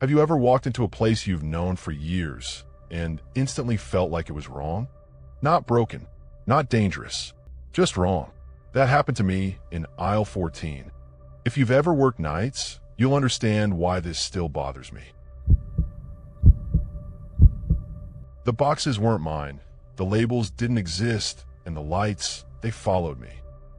Have you ever walked into a place you've known for years and instantly felt like it was wrong? Not broken, not dangerous, just wrong. That happened to me in aisle 14. If you've ever worked nights, you'll understand why this still bothers me. The boxes weren't mine, the labels didn't exist, and the lights, they followed me.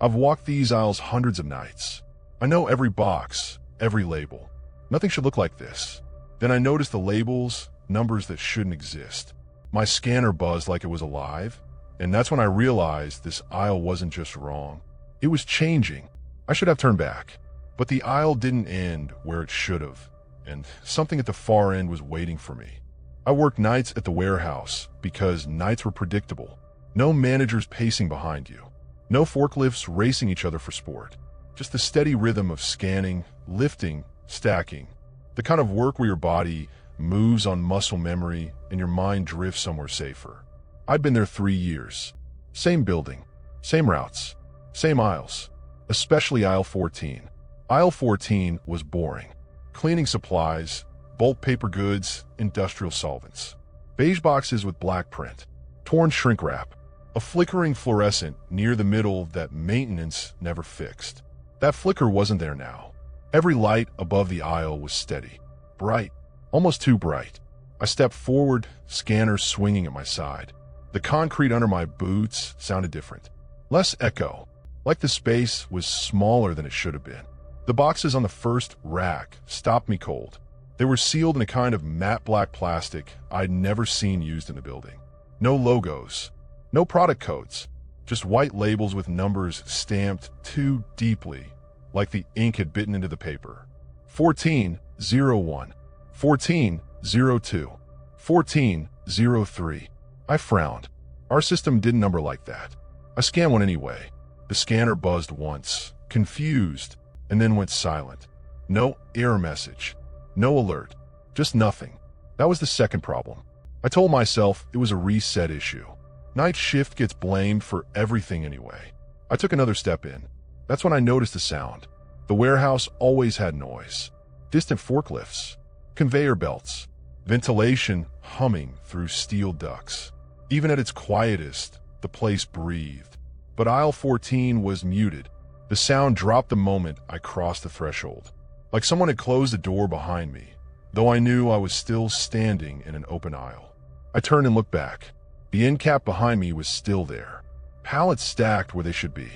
I've walked these aisles hundreds of nights. I know every box, every label. Nothing should look like this. Then I noticed the labels, numbers that shouldn't exist. My scanner buzzed like it was alive, and that's when I realized this aisle wasn't just wrong. It was changing. I should have turned back. But the aisle didn't end where it should have, and something at the far end was waiting for me. I worked nights at the warehouse because nights were predictable. No managers pacing behind you. No forklifts racing each other for sport. Just the steady rhythm of scanning, lifting, stacking. The kind of work where your body moves on muscle memory and your mind drifts somewhere safer. I'd been there 3 years. Same building, same routes, same aisles, especially aisle 14. Aisle 14 was boring. Cleaning supplies, bulk paper goods, industrial solvents. Beige boxes with black print, torn shrink wrap, a flickering fluorescent near the middle that maintenance never fixed. That flicker wasn't there now. Every light above the aisle was steady, bright, almost too bright. I stepped forward, scanner swinging at my side. The concrete under my boots sounded different. Less echo, like the space was smaller than it should have been. The boxes on the first rack stopped me cold. They were sealed in a kind of matte black plastic I'd never seen used in the building. No logos, no product codes, just white labels with numbers stamped too deeply, like the ink had bitten into the paper. 1401, 1402, 1403. I frowned. Our system didn't number like that. I scanned one anyway. The scanner buzzed once, confused, and then went silent. No error message, no alert, just nothing. That was the second problem. I told myself it was a reset issue. Night shift gets blamed for everything anyway. I took another step in. That's when I noticed the sound. The warehouse always had noise. Distant forklifts, conveyor belts, ventilation humming through steel ducts. Even at its quietest, the place breathed. But aisle 14 was muted. The sound dropped the moment I crossed the threshold, like someone had closed the door behind me, though I knew I was still standing in an open aisle. I turned and looked back. The end cap behind me was still there, pallets stacked where they should be.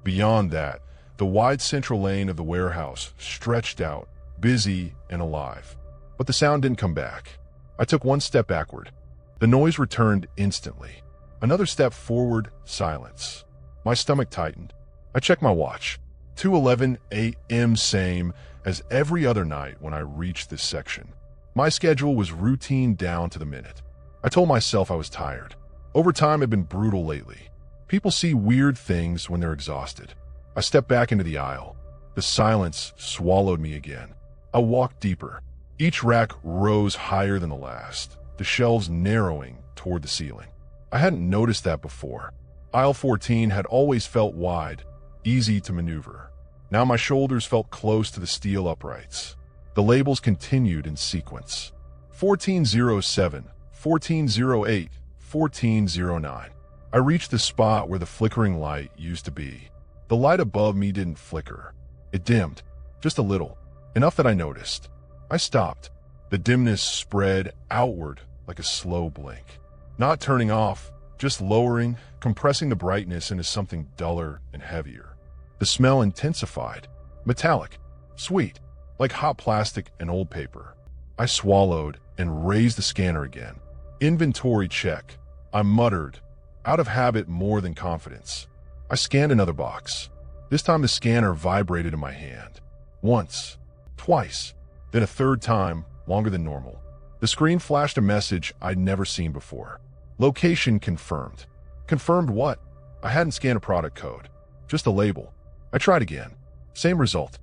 Beyond that, the wide central lane of the warehouse stretched out, busy and alive. But the sound didn't come back. I took one step backward. The noise returned instantly. Another step forward, silence. My stomach tightened. I checked my watch. 2:11 a.m., same as every other night when I reached this section. My schedule was routine down to the minute. I told myself I was tired. Overtime had been brutal lately. People see weird things when they're exhausted. I stepped back into the aisle. The silence swallowed me again. I walked deeper. Each rack rose higher than the last, the shelves narrowing toward the ceiling. I hadn't noticed that before. Aisle 14 had always felt wide, easy to maneuver. Now my shoulders felt close to the steel uprights. The labels continued in sequence. 1407, 1408, 1409. I reached the spot where the flickering light used to be. The light above me didn't flicker. It dimmed, just a little, enough that I noticed. I stopped. The dimness spread outward like a slow blink. Not turning off, just lowering, compressing the brightness into something duller and heavier. The smell intensified, metallic, sweet, like hot plastic and old paper. I swallowed and raised the scanner again. Inventory check, I muttered, out of habit more than confidence. I scanned another box. This time the scanner vibrated in my hand. Once, twice, then a third time, longer than normal. The screen flashed a message I'd never seen before. Location confirmed. Confirmed what? I hadn't scanned a product code, just a label. I tried again. Same result.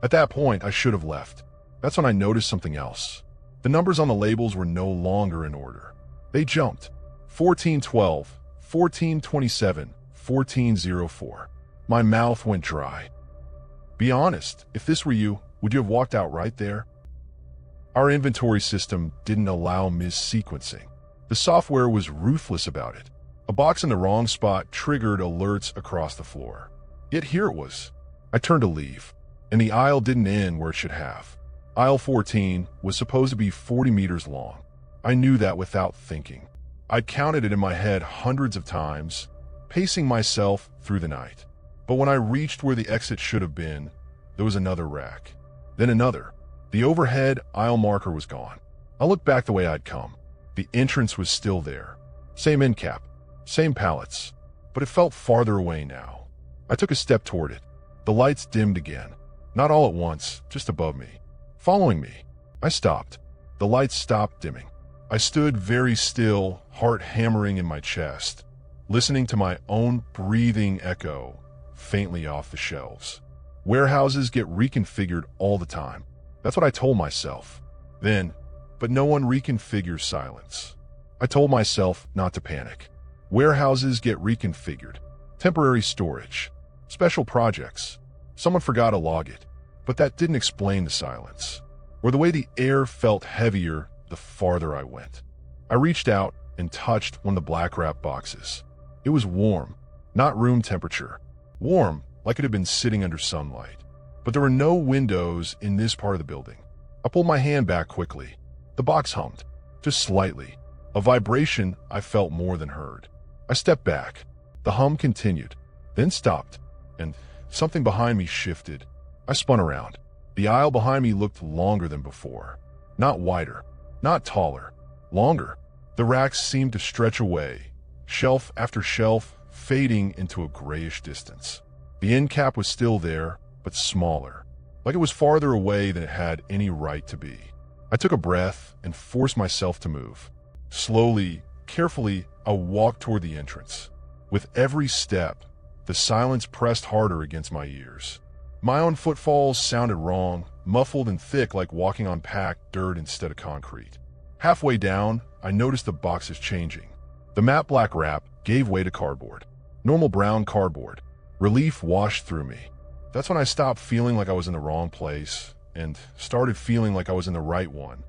At that point, I should have left. That's when I noticed something else. The numbers on the labels were no longer in order. They jumped. 1412, 1427, 1404. My mouth went dry. Be honest, if this were you, would you have walked out right there? Our inventory system didn't allow missequencing. The software was ruthless about it. A box in the wrong spot triggered alerts across the floor. Yet here it was. I turned to leave, and the aisle didn't end where it should have. Aisle 14 was supposed to be 40 meters long. I knew that without thinking. I'd counted it in my head hundreds of times, pacing myself through the night. But when I reached where the exit should have been, there was another rack. Then another. The overhead aisle marker was gone. I looked back the way I'd come. The entrance was still there. Same end cap, same pallets, but it felt farther away now. I took a step toward it. The lights dimmed again. Not all at once, just above me. Following me. I stopped. The lights stopped dimming. I stood very still, heart hammering in my chest, listening to my own breathing echo faintly off the shelves. Warehouses get reconfigured all the time. That's what I told myself. Then, but no one reconfigures silence. I told myself not to panic. Warehouses get reconfigured. Temporary storage. Special projects. Someone forgot to log it. But that didn't explain the silence, or the way the air felt heavier the farther I went. I reached out and touched one of the black wrap boxes. It was warm, not room temperature. Warm, like it had been sitting under sunlight. But there were no windows in this part of the building. I pulled my hand back quickly. The box hummed, just slightly. A vibration I felt more than heard. I stepped back. The hum continued, then stopped, and something behind me shifted. I spun around. The aisle behind me looked longer than before. Not wider, not taller, longer. The racks seemed to stretch away, shelf after shelf, fading into a grayish distance. The end cap was still there, but smaller, like it was farther away than it had any right to be. I took a breath and forced myself to move. Slowly, carefully, I walked toward the entrance. With every step, the silence pressed harder against my ears. My own footfalls sounded wrong, muffled and thick like walking on packed dirt instead of concrete. Halfway down, I noticed the boxes changing. The matte black wrap gave way to cardboard. Normal brown cardboard. Relief washed through me. That's when I stopped feeling like I was in the wrong place and started feeling like I was in the right one.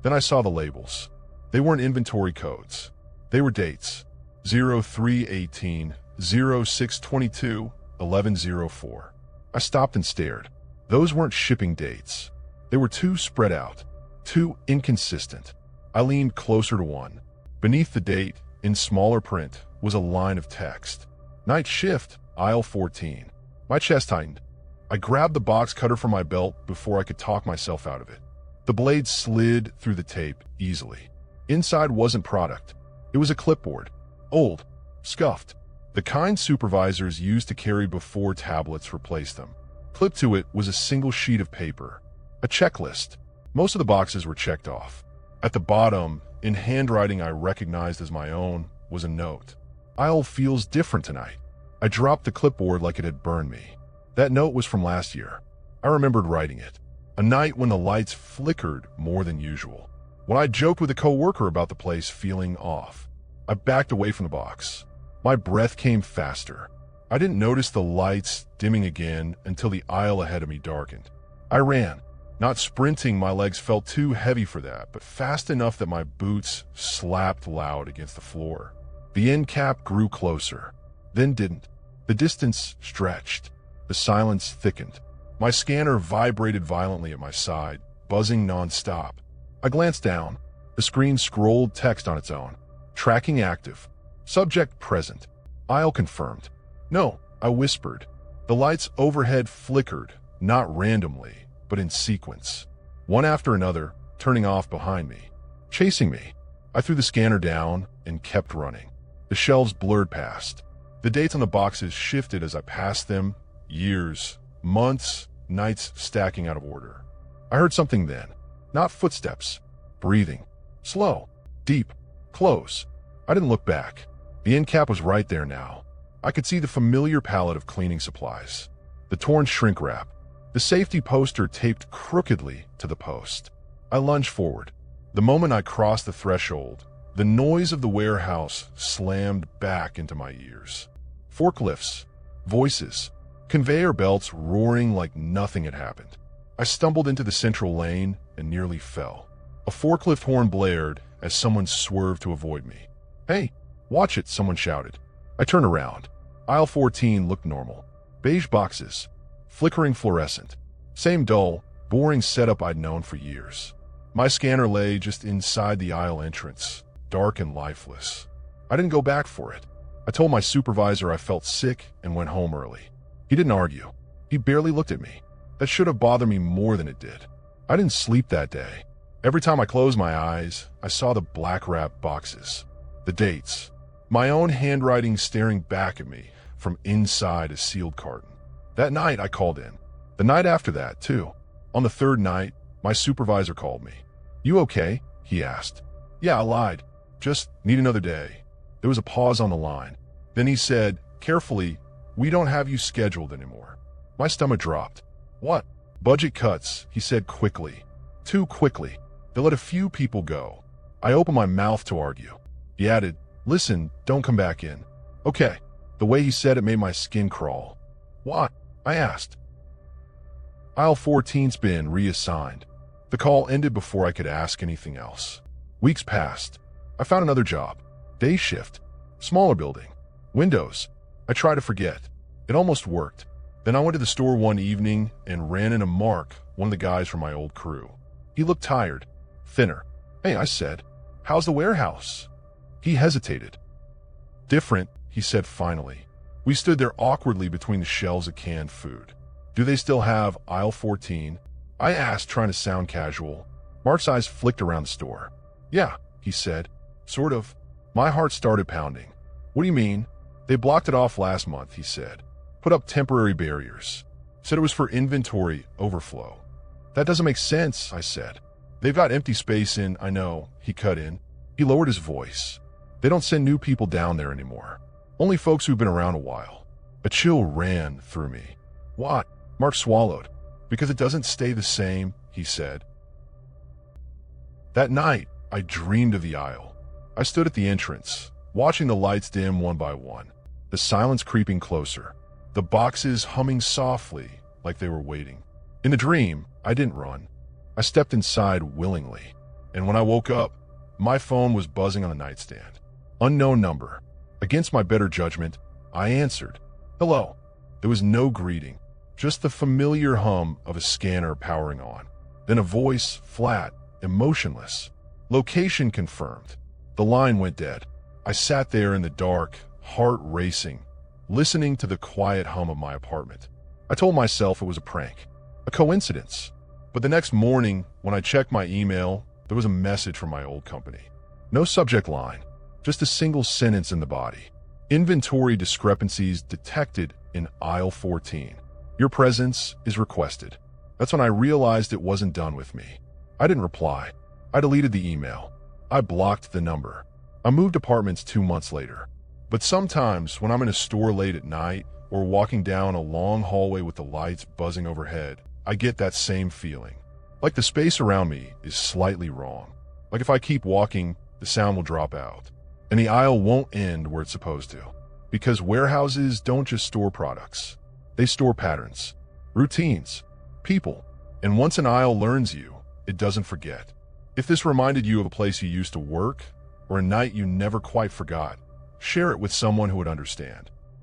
Then I saw the labels. They weren't inventory codes. They were dates. 0318, 0622, 1104. I stopped and stared. Those weren't shipping dates. They were too spread out, too inconsistent. I leaned closer to one. Beneath the date, in smaller print, was a line of text. Night shift, aisle 14. My chest tightened. I grabbed the box cutter from my belt before I could talk myself out of it. The blade slid through the tape easily. Inside wasn't product. It was a clipboard. Old, scuffed. The kind supervisors used to carry before tablets replaced them. Clipped to it was a single sheet of paper. A checklist. Most of the boxes were checked off. At the bottom, in handwriting I recognized as my own, was a note. Aisle feels different tonight. I dropped the clipboard like it had burned me. That note was from last year. I remembered writing it. A night when the lights flickered more than usual. When I joked with a coworker about the place feeling off. I backed away from the box. My breath came faster. I didn't notice the lights dimming again until the aisle ahead of me darkened. I ran. Not sprinting, my legs felt too heavy for that, but fast enough that my boots slapped loud against the floor. The end cap grew closer, then didn't. The distance stretched. The silence thickened. My scanner vibrated violently at my side, buzzing nonstop. I glanced down. The screen scrolled text on its own. Tracking active. Subject present. Aisle confirmed. No, I whispered. The lights overhead flickered, not randomly, but in sequence. One after another, turning off behind me. Chasing me. I threw the scanner down and kept running. The shelves blurred past. The dates on the boxes shifted as I passed them. Years, months, nights stacking out of order. I heard something then. Not footsteps. Breathing. Slow. Deep. Close. I didn't look back. The end cap was right there now. I could see the familiar palette of cleaning supplies. The torn shrink wrap. The safety poster taped crookedly to the post. I lunged forward. The moment I crossed the threshold, the noise of the warehouse slammed back into my ears. Forklifts. Voices. Conveyor belts roaring like nothing had happened. I stumbled into the central lane, and nearly fell. A forklift horn blared as someone swerved to avoid me. "Hey, watch it," someone shouted. I turned around. Aisle 14 looked normal. Beige boxes, flickering fluorescent. Same dull, boring setup I'd known for years. My scanner lay just inside the aisle entrance, dark and lifeless. I didn't go back for it. I told my supervisor I felt sick and went home early. He didn't argue. He barely looked at me. That should have bothered me more than it did. I didn't sleep that day. Every time I closed my eyes, I saw the black wrap boxes, the dates, my own handwriting staring back at me from inside a sealed carton. That night I called in. The night after that, too. On the third night, my supervisor called me. "You okay?" he asked. "Yeah, I lied. Just need another day." There was a pause on the line. Then he said, carefully, "We don't have you scheduled anymore." My stomach dropped. "What?" "Budget cuts," he said quickly. Too quickly. They let a few people go. I opened my mouth to argue. He added, "Listen, don't come back in." "Okay." The way he said it made my skin crawl. "What?" I asked. Aisle 14's been reassigned. The call ended before I could ask anything else. Weeks passed. I found another job. Day shift. Smaller building. Windows. I tried to forget. It almost worked. Then I went to the store one evening and ran into Mark, one of the guys from my old crew. He looked tired, thinner. "Hey," I said, "how's the warehouse?" He hesitated. "Different," he said finally. We stood there awkwardly between the shelves of canned food. "Do they still have aisle 14? I asked, trying to sound casual. Mark's eyes flicked around the store. "Yeah," he said. "Sort of." My heart started pounding. "What do you mean?" "They blocked it off last month," he said. "Put up temporary barriers. Said it was for inventory overflow." "That doesn't make sense," I said. "They've got empty space in." "I know," he cut in. He lowered his voice. "They don't send new people down there anymore. Only folks who've been around a while." A chill ran through me. "What?" Mark swallowed. "Because it doesn't stay the same," he said. That night, I dreamed of the aisle. I stood at the entrance, watching the lights dim one by one, the silence creeping closer, the boxes humming softly like they were waiting. In the dream, I didn't run. I stepped inside willingly, and when I woke up, my phone was buzzing on the nightstand. Unknown number. Against my better judgment, I answered. "Hello." There was no greeting, just the familiar hum of a scanner powering on. Then a voice, flat, emotionless. "Location confirmed." The line went dead. I sat there in the dark, heart racing, listening to the quiet hum of my apartment. I told myself it was a prank, a coincidence. But the next morning, when I checked my email, there was a message from my old company. No subject line, just a single sentence in the body. "Inventory discrepancies detected in aisle 14. Your presence is requested." That's when I realized it wasn't done with me. I didn't reply. I deleted the email. I blocked the number. I moved apartments 2 months later. But sometimes when I'm in a store late at night or walking down a long hallway with the lights buzzing overhead, I get that same feeling. Like the space around me is slightly wrong. Like if I keep walking, the sound will drop out. And the aisle won't end where it's supposed to. Because warehouses don't just store products. They store patterns, routines, people. And once an aisle learns you, it doesn't forget. If this reminded you of a place you used to work, or a night you never quite forgot, share it with someone who would understand.